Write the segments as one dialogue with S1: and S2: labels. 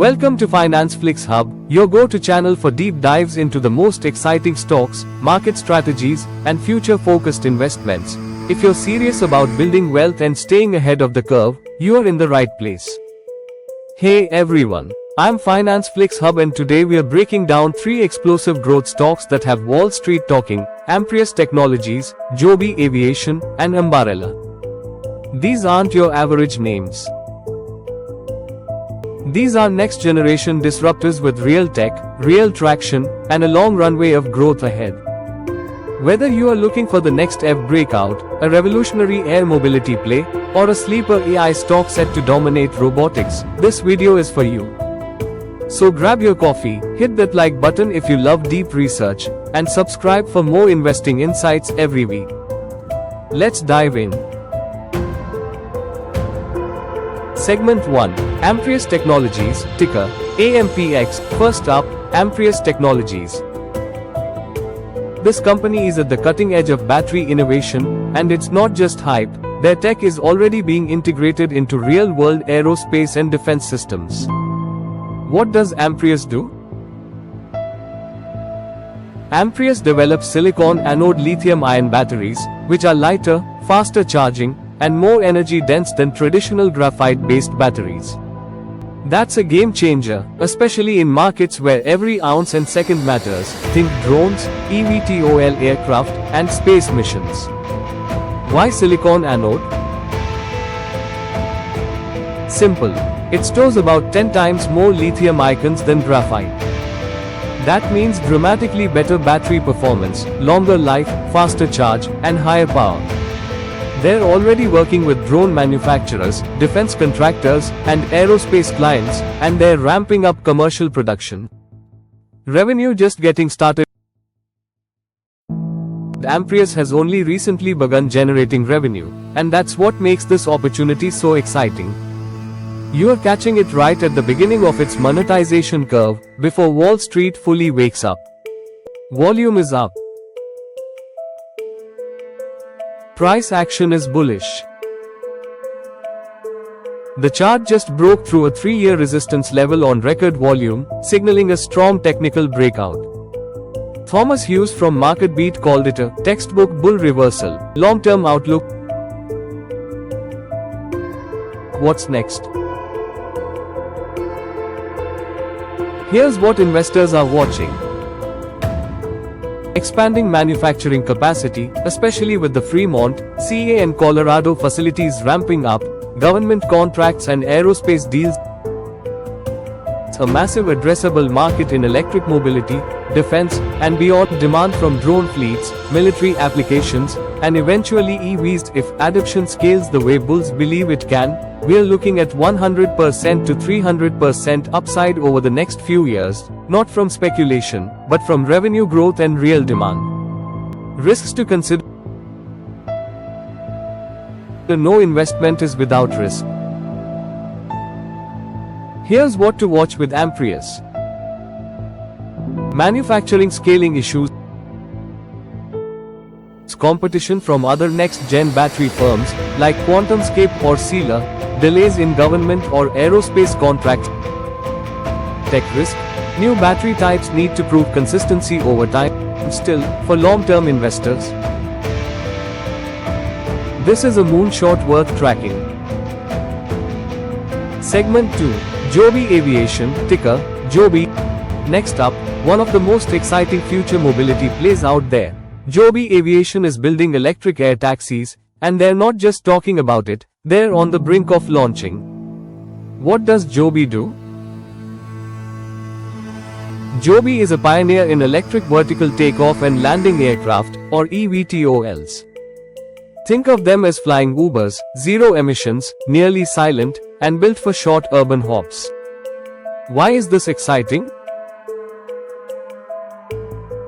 S1: Welcome to Finance Flix Hub, your go-to channel for deep dives into the most exciting stocks, market strategies, and future-focused investments. If you're serious about building wealth and staying ahead of the curve, you are in the right place. Hey everyone, I'm Finance Flix Hub and today we are breaking down 3 explosive growth stocks that have Wall Street talking: Amprius Technologies, Joby Aviation, and Ambarella. These aren't your average names. These are next-generation disruptors with real tech, real traction, and a long runway of growth ahead. Whether you are looking for the next EV breakout, a revolutionary air mobility play, or a sleeper AI stock set to dominate robotics, this video is for you. So grab your coffee, hit that like button if you love deep research, and subscribe for more investing insights every week. Let's dive in. Segment 1. Amprius Technologies, ticker AMPX. First up, Amprius Technologies. This company is at the cutting edge of battery innovation, and it's not just hype. Their tech is already being integrated into real-world aerospace and defense systems. What does Amprius do? Amprius develops silicon anode lithium-ion batteries, which are lighter, faster charging, and more energy-dense than traditional graphite-based batteries. That's a game-changer, especially in markets where every ounce and second matters. Think drones, eVTOL aircraft, and space missions. Why silicon anode? Simple. It stores about 10 times more lithium ions than graphite. That means dramatically better battery performance, longer life, faster charge, and higher power. They're already working with drone manufacturers, defense contractors, and aerospace clients, and they're ramping up commercial production. Revenue just getting started. Amprius has only recently begun generating revenue, and that's what makes this opportunity so exciting. You are catching it right at the beginning of its monetization curve, before Wall Street fully wakes up. Volume is up. Price action is bullish. The chart just broke through a 3-year resistance level on record volume, signaling a strong technical breakout. Thomas Hughes from MarketBeat called it a textbook bull reversal. Long-term outlook. What's next? Here's what investors are watching. Expanding manufacturing capacity, especially with the Fremont, CA and Colorado facilities ramping up, government contracts and aerospace deals. A massive addressable market in electric mobility, defense, and beyond. Demand from drone fleets, military applications, and eventually EVs. If adoption scales the way bulls believe it can, we're looking at 100% to 300% upside over the next few years, not from speculation, but from revenue growth and real demand. Risks to consider. No investment is without risk. Here's what to watch with Amprius. Manufacturing scaling issues. Competition from other next-gen battery firms, like QuantumScape or Sealer. Delays in government or aerospace contracts. Tech risk. New battery types need to prove consistency over time. Still, for long-term investors, this is a moonshot worth tracking. Segment 2. Joby Aviation, ticker Joby. Next up, one of the most exciting future mobility plays out there. Joby Aviation is building electric air taxis, and they're not just talking about it, they're on the brink of launching. What does Joby do? Joby is a pioneer in electric vertical takeoff and landing aircraft, or eVTOLs. Think of them as flying Ubers, zero emissions, nearly silent, and built for short urban hops. Why is this exciting?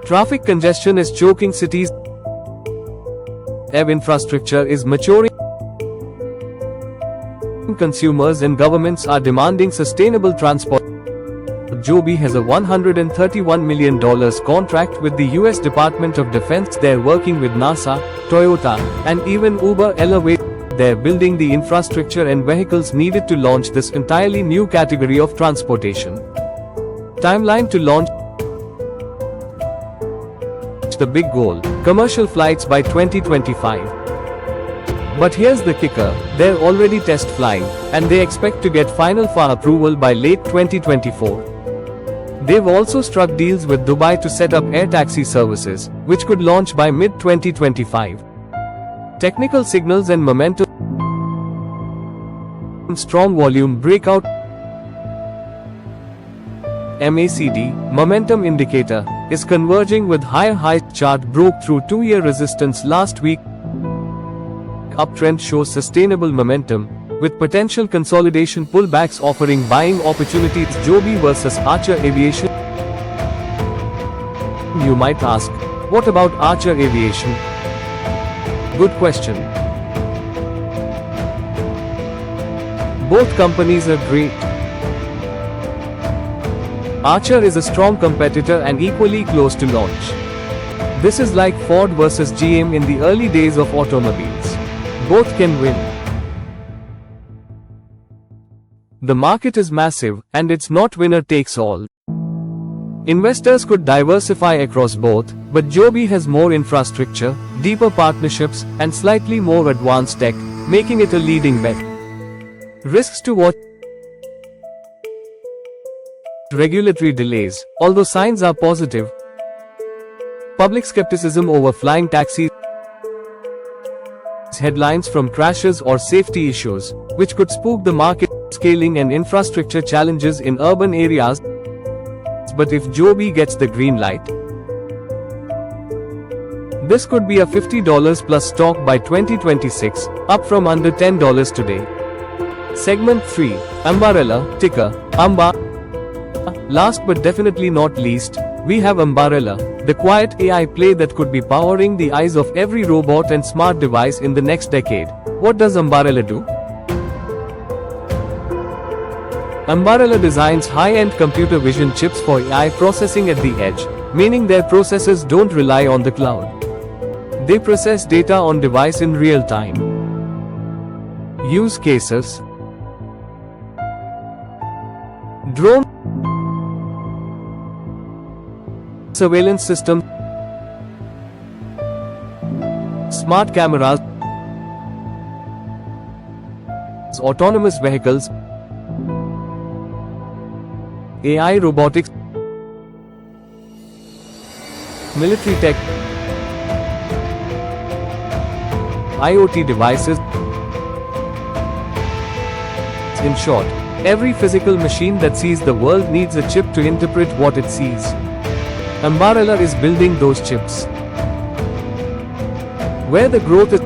S1: Traffic congestion is choking cities. EV infrastructure is maturing. Consumers and governments are demanding sustainable transport. Joby has a $131 million contract with the US Department of Defense. They're working with NASA, Toyota, and even Uber Elevate. they're building the infrastructure and vehicles needed to launch this entirely new category of transportation. Timeline to launch the big goal: commercial flights by 2025. But here's the kicker, they're already test flying, and they expect to get final FAA approval by late 2024. They've also struck deals with Dubai to set up air taxi services, which could launch by mid-2025. Technical signals and momentum: strong volume breakout. MACD, momentum indicator, is converging with higher highs. Chart broke through 2-year resistance last week. Uptrend shows sustainable momentum, with potential consolidation pullbacks offering buying opportunities. Joby versus Archer Aviation. You might ask, what about Archer Aviation? Good question. Both companies are great. Archer is a strong competitor and equally close to launch. This is like Ford versus GM in the early days of automobiles. Both can win. The market is massive, and it's not winner takes all. Investors could diversify across both, but Joby has more infrastructure, deeper partnerships, and slightly more advanced tech, making it a leading bet. Risks to watch: regulatory delays, although signs are positive. Public skepticism over flying taxis. Headlines from crashes or safety issues, which could spook the market. Scaling and infrastructure challenges in urban areas. But if Joby gets the green light, this could be a $50 plus stock by 2026, up from under $10 today. Segment 3, Ambarella, ticker AMBA. Last but definitely not least, we have Ambarella, the quiet AI play that could be powering the eyes of every robot and smart device in the next decade. What does Ambarella do? Ambarella designs high-end computer vision chips for AI processing at the edge, meaning their processors don't rely on the cloud. They process data on device in real time. Use cases: drone surveillance system, smart cameras, autonomous vehicles, AI robotics, military tech, IoT devices. In short, every physical machine that sees the world needs a chip to interpret what it sees. Ambarella is building those chips. Where the growth is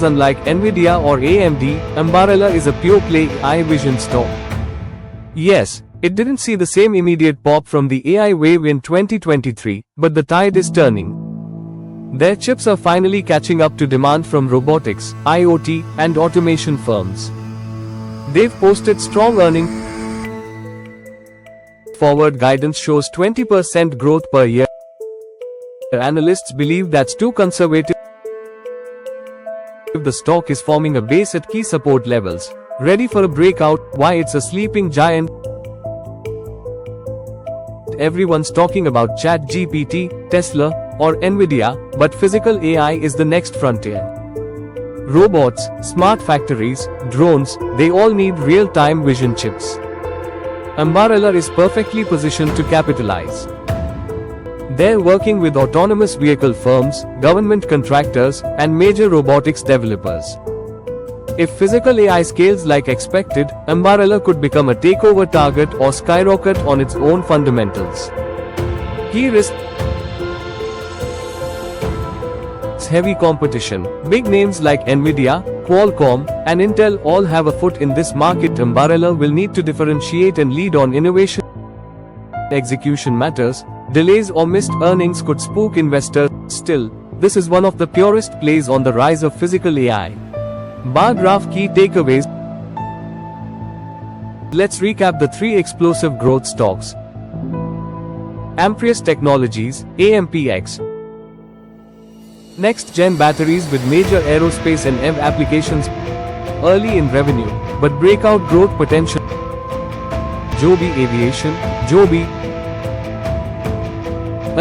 S1: unlike Nvidia or AMD, Ambarella is a pure-play AI vision stock. Yes, it didn't see the same immediate pop from the AI wave in 2023, but the tide is turning. Their chips are finally catching up to demand from robotics, IoT, and automation firms. They've posted strong earnings. Forward guidance shows 20% growth per year. Analysts believe that's too conservative. The stock is forming a base at key support levels, ready for a breakout. Why it's a sleeping giant? Everyone's talking about ChatGPT, Tesla, or Nvidia, but physical AI is the next frontier. Robots, smart factories, drones, they all need real-time vision chips. Ambarella is perfectly positioned to capitalize. They're working with autonomous vehicle firms, government contractors, and major robotics developers. If physical AI scales like expected, Ambarella could become a takeover target or skyrocket on its own fundamentals. Key risks: heavy competition. Big names like Nvidia, Qualcomm, and Intel all have a foot in this market. Ambarella will need to differentiate and lead on innovation. Execution matters. Delays or missed earnings could spook investors. Still, this is one of the purest plays on the rise of physical AI. Bar graph key takeaways. Let's recap the 3 explosive growth stocks. Amprius Technologies, AMPX. Next-gen batteries with major aerospace and EV applications, early in revenue, but breakout growth potential. Joby Aviation, Joby.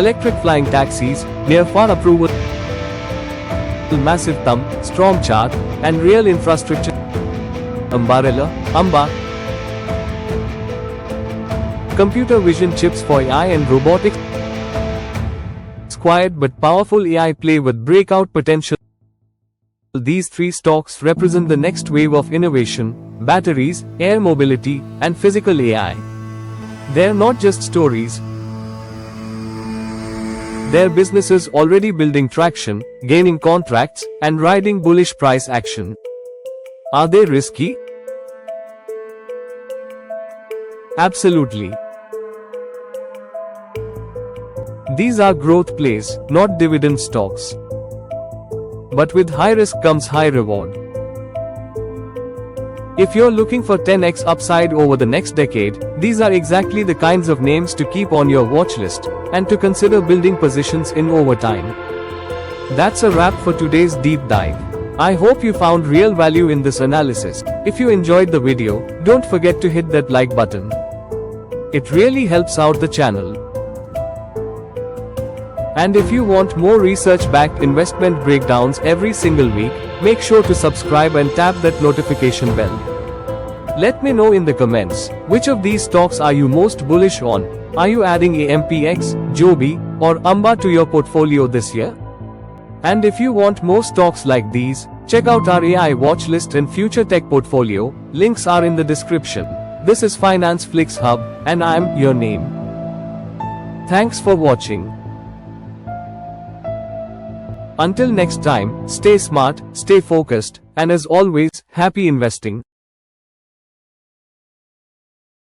S1: Electric flying taxis, near far approval. Massive thumb, strong chart, and real infrastructure. Ambarella, AMBA. Computer vision chips for AI and robotics. Quiet but powerful AI play with breakout potential. These three stocks represent the next wave of innovation: batteries, air mobility, and physical AI. They're not just stories. They're businesses already building traction, gaining contracts, and riding bullish price action. Are they risky? Absolutely. These are growth plays, not dividend stocks. But with high risk comes high reward. If you're looking for 10x upside over the next decade, these are exactly the kinds of names to keep on your watch list, and to consider building positions in over time. That's a wrap for today's deep dive. I hope you found real value in this analysis. If you enjoyed the video, don't forget to hit that like button. It really helps out the channel. And if you want more research-backed investment breakdowns every single week, make sure to subscribe and tap that notification bell. Let me know in the comments, which of these stocks are you most bullish on? Are you adding AMPX, Joby, or AMBA to your portfolio this year? And if you want more stocks like these, check out our AI watch list and future tech portfolio. Links are in the description. This is Finance Flix Hub, and I'm your name. Thanks for watching. Until next time, stay smart, stay focused, and as always, happy investing.